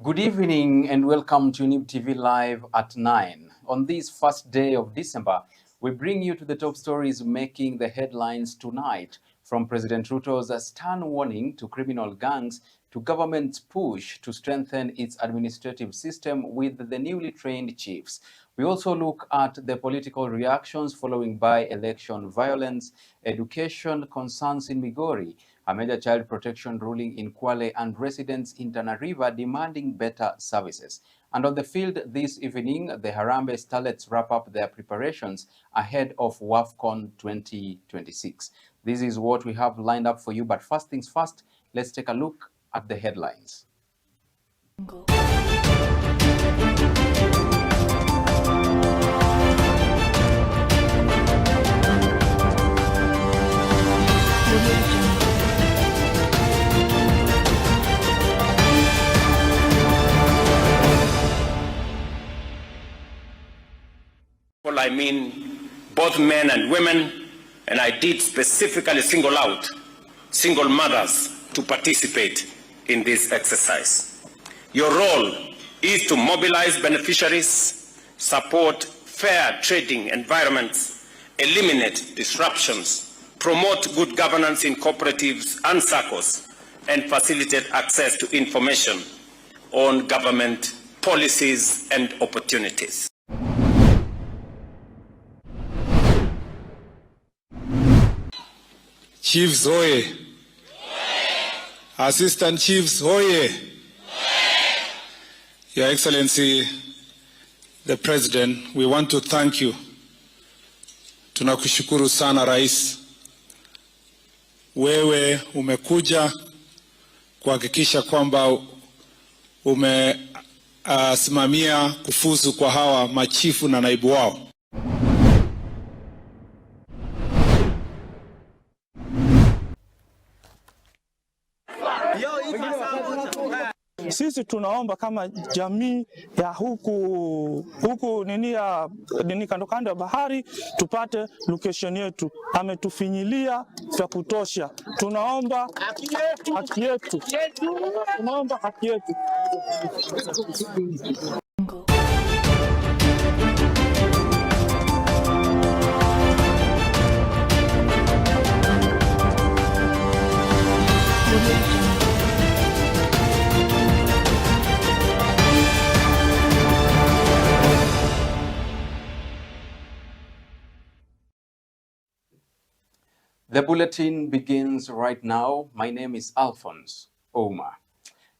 Good evening and welcome to Younib TV Live at 9. On this first day of December, we bring you to the top stories making the headlines tonight, from President Ruto's stern warning to criminal gangs to government's push to strengthen its administrative system with the newly trained chiefs. We also look at the political reactions following by-election violence, education concerns in Migori, a major child protection ruling in Kwale, and residents in Tana River demanding better services. And on the field this evening, the Harambee Starlets wrap up their preparations ahead of WAFCON 2026. This is what we have lined up for you, but first things first, let's take a look at the headlines. I mean both men and women, and I did specifically single out single mothers to participate in this exercise. Your role is to mobilize beneficiaries, support fair trading environments, eliminate disruptions, promote good governance in cooperatives and SACCOs, and facilitate access to information on government policies and opportunities. Chiefs hoye! Assistant Chiefs hoye! Your Excellency, the President, we want to thank you. Tunakushukuru sana Rais. Wewe umekuja kuhakikisha kwamba umesimamia kufuzu kwa hawa machifu na naibu wao. Sisi tunaomba kama jamii ya huku kando kando ya bahari tupate location yetu. Ametufinyilia vya kutosha. Tunaomba haki yetu. Tunaomba haki yetu. The bulletin begins right now. My name is Alphonce. Ouma.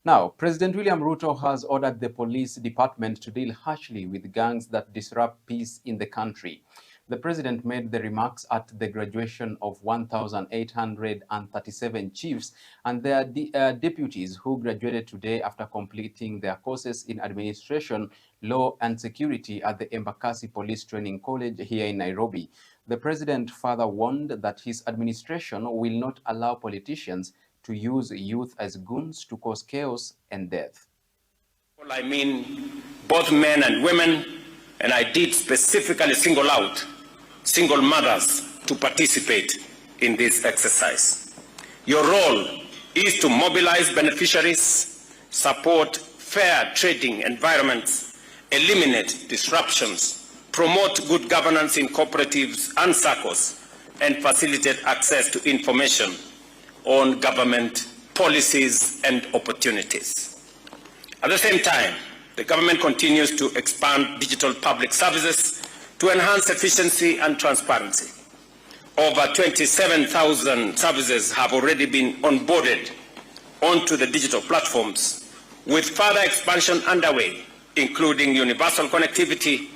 Now, President William Ruto has ordered the police department to deal harshly with gangs that disrupt peace in the country. The president made the remarks at the graduation of 1,837 chiefs and their deputies who graduated today after completing their courses in administration, law and security at the Embakasi Police Training College here in Nairobi. The president further warned that his administration will not allow politicians to use youth as goons to cause chaos and death. I mean both men and women, and I did specifically single out single mothers to participate in this exercise. Your role is to mobilize beneficiaries, support fair trading environments, eliminate disruptions, promote good governance in cooperatives and SACCOs, and facilitate access to information on government policies and opportunities. At the same time, the government continues to expand digital public services to enhance efficiency and transparency. Over 27,000 services have already been onboarded onto the digital platforms, with further expansion underway, including universal connectivity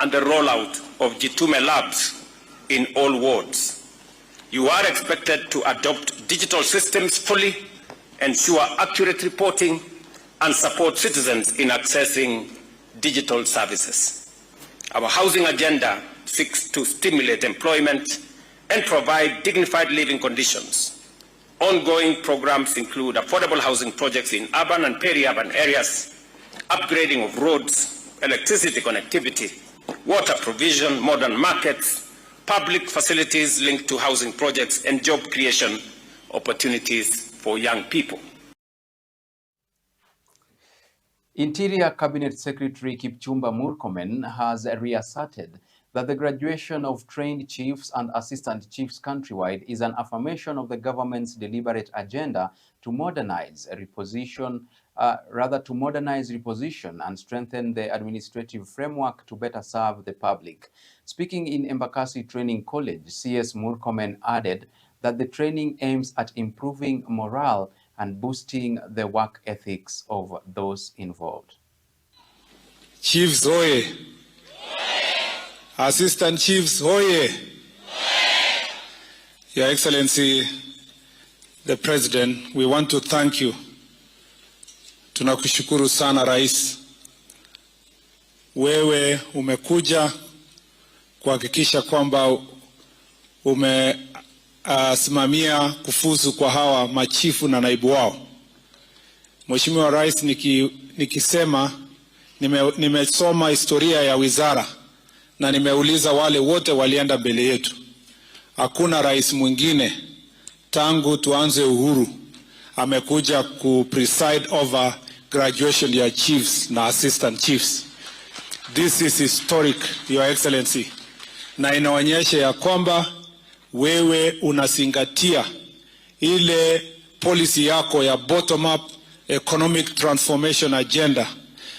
and the rollout of Jitume labs in all wards. You are expected to adopt digital systems fully, ensure accurate reporting, and support citizens in accessing digital services. Our housing agenda seeks to stimulate employment and provide dignified living conditions. Ongoing programs include affordable housing projects in urban and peri-urban areas, upgrading of roads, electricity connectivity, water provision, modern markets, public facilities linked to housing projects, and job creation opportunities for young people. Interior Cabinet Secretary Kipchumba Murkomen has reasserted that the graduation of trained chiefs and assistant chiefs countrywide is an affirmation of the government's deliberate agenda to modernize reposition and strengthen the administrative framework to better serve the public. Speaking in Embakasi Training College, CS Murkomen added that the training aims at improving morale and boosting the work ethics of those involved. Chiefs hoye! Assistant Chiefs hoye! Your Excellency, the President, we want to thank you. Tunakushukuru sana Rais. Wewe umekuja kuhakikisha kwamba umesimamia kufuzu kwa hawa machifu na naibu wao. Mheshimiwa Rais, nikisema nimesoma historia ya wizara na nimeuliza wale wote walienda mbele yetu. Hakuna rais mwingine tangu tuanze uhuru amekuja preside over graduation ya chiefs na assistant chiefs. This is historic, Your Excellency, na inaonyesha ya kwamba wewe unazingatia ile policy yako ya bottom up economic transformation agenda,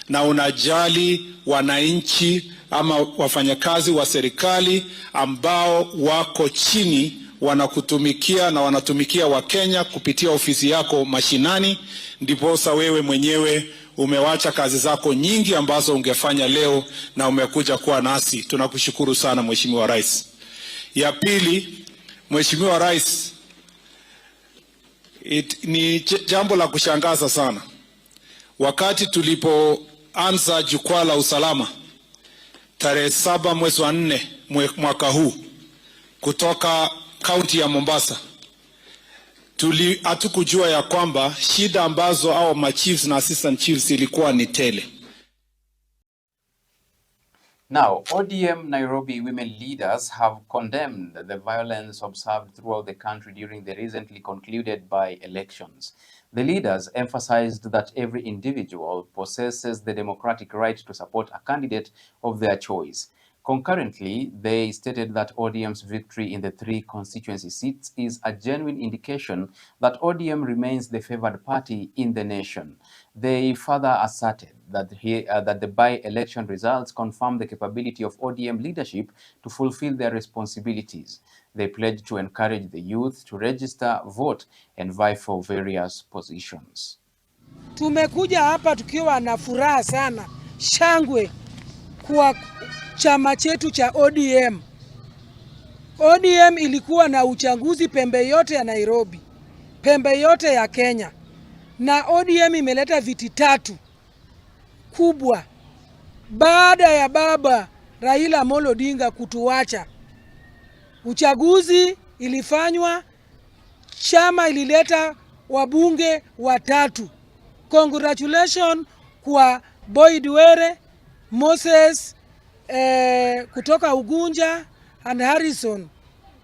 na unajali wananchi ama wafanyakazi wa serikali ambao wako chini wanakutumikia na wanatumikia Wakenya kupitia ofisi yako mashinani. Ndiposa wewe mwenyewe umewacha kazi zako nyingi ambazo ungefanya leo na umekuja kuwa nasi. Tunakushukuru sana Mheshimiwa Rais. Ya pili, Mheshimiwa Rais, ni jambo la kushangaza sana. Wakati tulipoanza jukwaa la usalama tarehe 7 mwezi wa 4 mwaka huu kutoka kaunti ya Mombasa, hatukujua ya kwamba shida ambazo au machiefs na assistant chiefs ilikuwa ni tele. Now, ODM Nairobi women leaders have condemned the violence observed throughout the country during the recently concluded by-elections. The leaders emphasized that every individual possesses the democratic right to support a candidate of their choice. Concurrently, they stated that ODM's victory in the 3 constituency seats is a genuine indication that ODM remains the favored party in the nation. They further asserted that the by-election results confirm the capability of ODM leadership to fulfill their responsibilities. They pledged to encourage the youth to register, vote, and vie for various positions. Tumekuja hapa tukiwa na furaha sana, shangwe kwa chama chetu cha ODM. ODM ilikuwa na uchaguzi pembe yote ya Nairobi, pembe yote ya Kenya, na ODM imeleta viti 3 kubwa baada ya baba Raila Amolo Odinga kutuacha. Uchaguzi ilifanywa, chama ilileta wabunge 3. Congratulations kwa Boyd Were, Moses kutoka Ugunja and Harrison.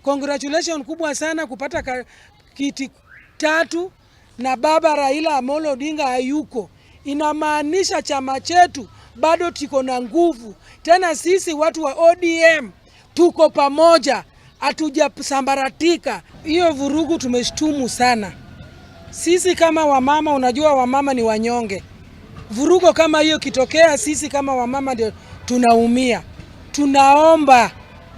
Congratulations kubwa sana kupata kiti 3 na baba Raila Amolo Odinga hayuko. Inamaanisha chama chetu bado tiko na nguvu. Tena sisi watu wa ODM tuko pamoja, hatujasambaratika. Hiyo vurugu tumeshtumu sana. Sisi kama wamama, unajua wamama ni wanyonge. Vurugo kama hiyo kitokea, sisi kama wamama ndio tunaumia.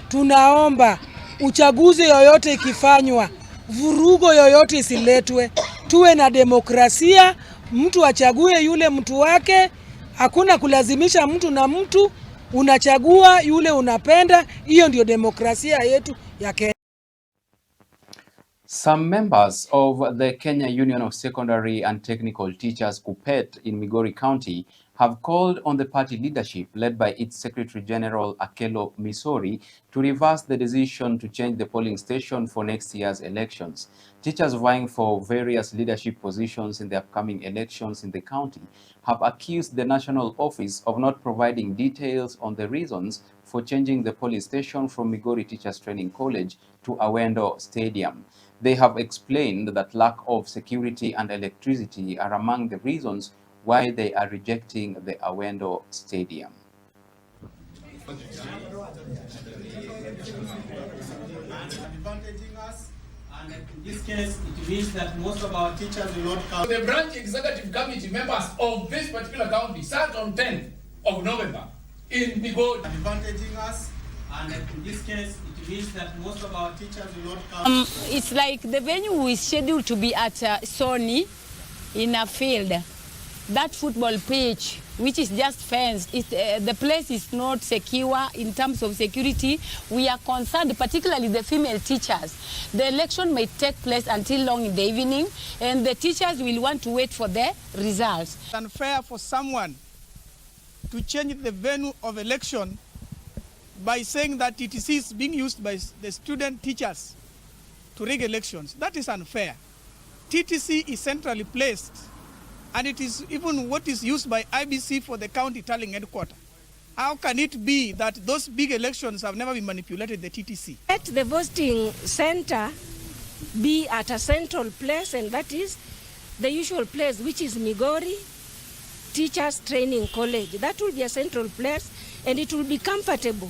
Tunaomba uchaguzi yoyote ikifanywa, vurugo yoyote isiletwe. Tuwe na demokrasia, mtu achague yule mtu wake, hakuna kulazimisha mtu na mtu, unachagua yule unapenda. Hiyo ndio demokrasia yetu ya Kenya. Some members of the Kenya Union of Secondary and Technical Teachers KUPPET in Migori County have called on the party leadership led by its Secretary General Akelo Misori to reverse the decision to change the polling station for next year's elections. Teachers vying for various leadership positions in the upcoming elections in the county have accused the national office of not providing details on the reasons for changing the polling station from Migori Teachers Training College to Awendo Stadium. They have explained that lack of security and electricity are among the reasons why they are rejecting the Awendo Stadium. Advantaging us, and in this case, it means that most of our teachers will not come. The branch executive committee members of this particular county sat on 10th of November in the board. Advantaging us, and in this case, it means that most of our teachers will not come. It's like the venue is scheduled to be at Sony in a field. That football pitch, which is just fenced, the place is not secure in terms of security. We are concerned, particularly the female teachers. The election may take place until long in the evening, and the teachers will want to wait for the results. It's unfair for someone to change the venue of election by saying that TTC is being used by the student teachers to rig elections. That is unfair. TTC is centrally placed, and it is even what is used by IBC for the county tallying headquarters. How can it be that those big elections have never been manipulated, the TTC? Let the voting center be at a central place, and that is the usual place, which is Migori Teachers Training College. That will be a central place, and it will be comfortable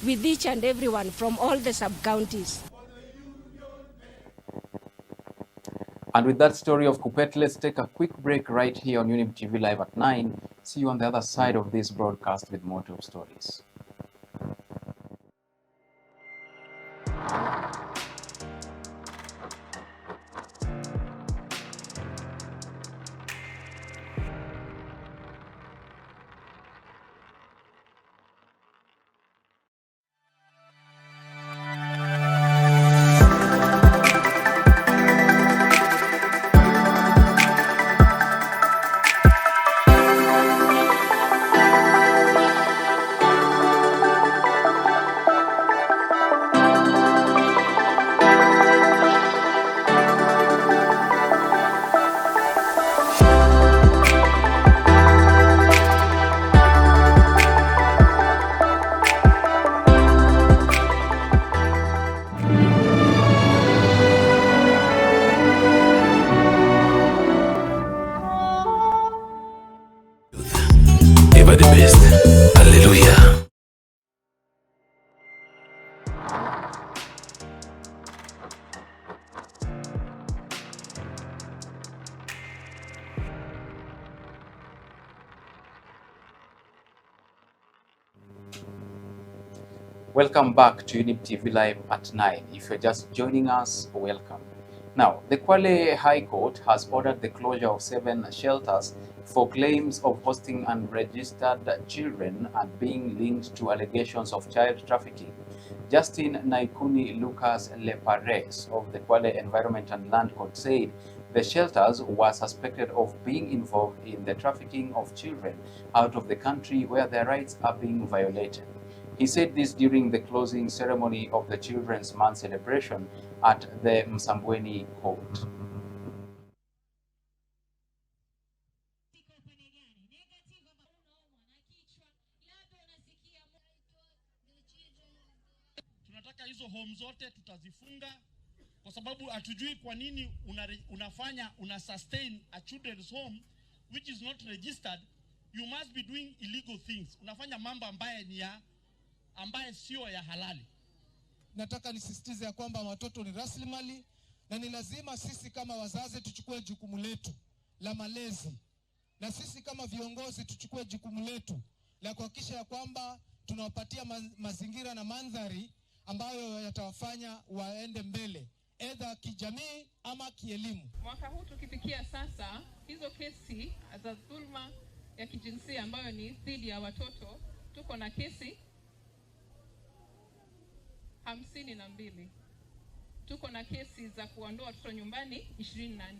with each and everyone from all the sub-counties. And with that story of Kupet, let's take a quick break right here on Younib TV Live at 9. See you on the other side of this broadcast with more top stories. Ever the best. Hallelujah. Welcome back to Younib TV Live at 9. If you're just joining us, welcome. Now, the Kwale High Court has ordered the closure of 7 shelters for claims of hosting unregistered children and being linked to allegations of child trafficking. Justin Naikuni Lucas Lepares of the Kwale Environment and Land Court said the shelters were suspected of being involved in the trafficking of children out of the country where their rights are being violated. He said this during the closing ceremony of the Children's Month celebration at the Msambweni Court. Tunataka hizo home zote tutazifunga kwa sababu hatujui kwa nini una sustain a children's home which is not registered. You must be doing illegal things. Unafanya mambo ambaye sio ya halali. Nataka nisisitize ya kwamba watoto ni rasilimali na ni lazima sisi kama wazazi tuchukue jukumu letu la malezi, na sisi kama viongozi tuchukue jukumu letu la kuhakikisha ya kwamba tunawapatia mazingira na mandhari ambayo yatawafanya waende mbele, aidha kijamii ama kielimu. Mwaka huu tukifikia sasa, hizo kesi za dhulma ya kijinsia ambayo ni dhidi ya watoto, tuko na kesi 52. Tuko na kesi za kuondoa watoto nyumbani 24.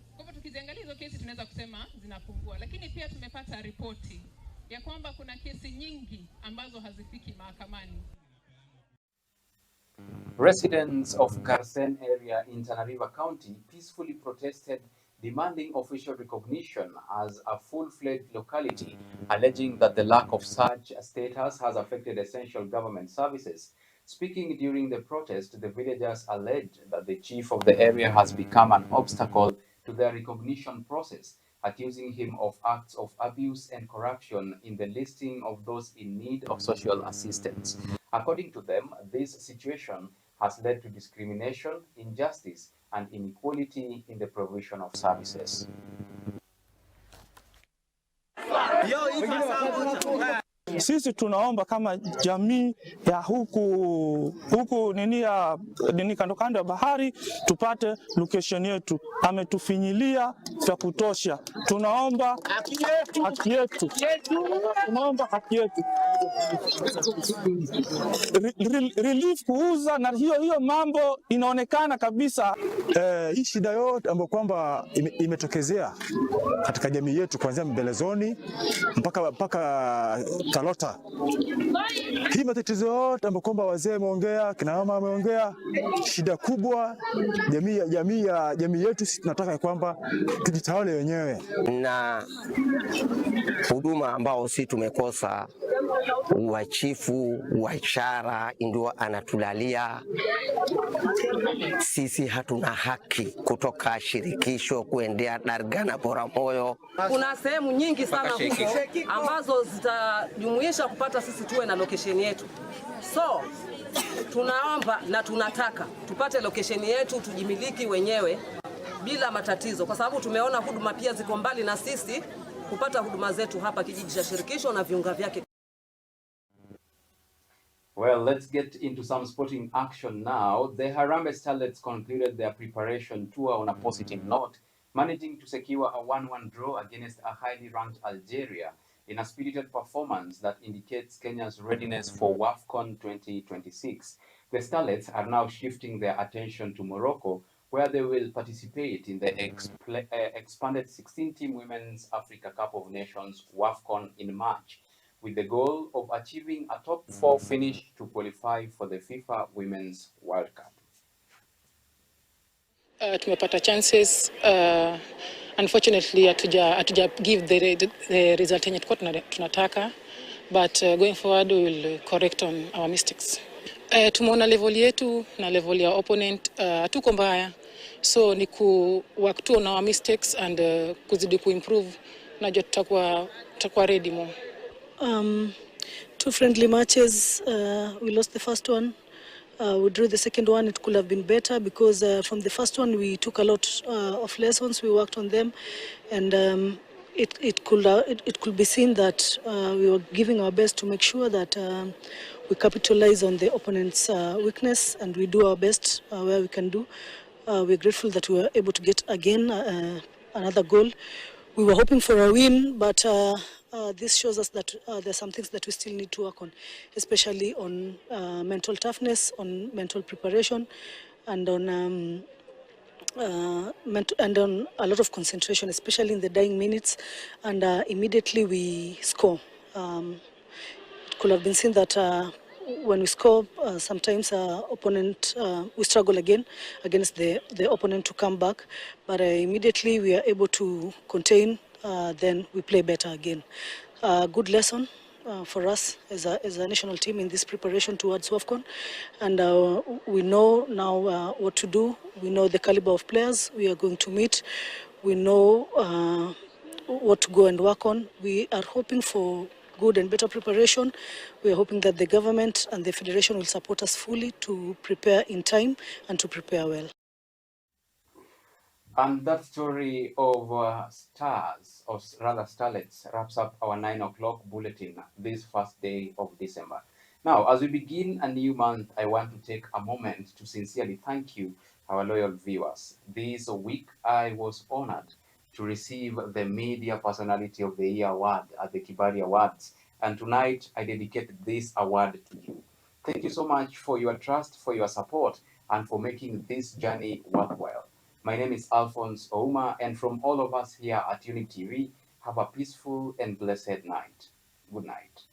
Kwa hivyo tukiziangalia hizo kesi tunaweza kusema zinapungua, lakini pia tumepata ripoti ya kwamba kuna kesi nyingi ambazo hazifiki mahakamani. Residents of Garsen area in Tana River County peacefully protested demanding official recognition as a full-fledged locality, alleging that the lack of such status has affected essential government services. Speaking during the protest, the villagers alleged that the chief of the area has become an obstacle to their recognition process. accusing him of acts of abuse and corruption in the listing of those in need of social assistance. According to them, this situation has led to discrimination, injustice, and inequality in the provision of services. Sisi tunaomba kama jamii ya huku kando kando ya bahari tupate location yetu. Ametufinyilia vya kutosha. Tunaomba haki yetu. Tunaomba haki yetu. Relief kuuza na hiyo mambo inaonekana kabisa. Hii shida yote ambayo kwamba imetokezea katika jamii yetu kuanzia Mbelezoni mpaka Talota. Hii matatizo yote ambayo kwamba wazee wameongea, kina mama wameongea, shida kubwa jamii yetu sisi tunataka kwamba tujitawale wenyewe. Na huduma ambao sisi tumekosa, wachifu wa ishara ndio anatulalia sisi, hatuna haki kutoka shirikisho kuendea Dargana Bora-Moyo. Kuna sehemu nyingi sana huko ambazo zitajumuisha kupata sisi tuwe na location yetu. So tunaomba na tunataka tupate location yetu tujimiliki wenyewe bila matatizo, kwa sababu tumeona huduma pia ziko mbali na sisi kupata huduma zetu hapa kijiji cha shirikisho na viunga vyake. Well, let's get into some sporting action now. The Harambee Starlets concluded their preparation tour on a positive note, managing to secure a 1-1 draw against a highly ranked Algeria in a spirited performance that indicates Kenya's readiness for WAFCON 2026. The Starlets are now shifting their attention to Morocco, where they will participate in the expanded 16-team Women's Africa Cup of Nations WAFCON in March, with the goal of achieving a top 4 finish to qualify for the FIFA Women's World Cup. Tumepata chances, unfortunately hatuja give the result yenye tunataka, but going forward we will correct on our mistakes. Tumeona level yetu na level ya opponent hatuko mbaya, so ni ku work on our mistakes and kuzidi kuimprove, najua tutakuwa ready more. 2 friendly matches, we lost the first one. We drew the second one. It could have been better because from the first one we took a lot of lessons. We worked on them, and it could be seen that we were giving our best to make sure that we capitalize on the opponent's weakness, and we do our best where we can do. We're grateful that we were able to get again another goal. We were hoping for a win, but this shows us that there are some things that we still need to work on, especially on mental toughness, on mental preparation, and on a lot of concentration, especially in the dying minutes. And immediately we score. It could have been seen that when we score, sometimes opponent we struggle again against the opponent to come back, but immediately we are able to contain. Then we play better again. Good lesson for us as a national team in this preparation towards WAFCON, and we know now what to do. We know the caliber of players we are going to meet. We know what to go and work on. We are hoping for good and better preparation. We are hoping that the government and the federation will support us fully to prepare in time and to prepare well. And that story of stars, or rather starlets, wraps up our 9 o'clock bulletin this first day of December. Now, as we begin a new month, I want to take a moment to sincerely thank you, our loyal viewers. This week, I was honored to receive the Media Personality of the Year award at the Kibali Awards, and tonight I dedicate this award to you. Thank you so much for your trust, for your support, and for making this journey worthwhile. My name is Alphonce Ouma, and from all of us here at Younib TV, have a peaceful and blessed night. Good night.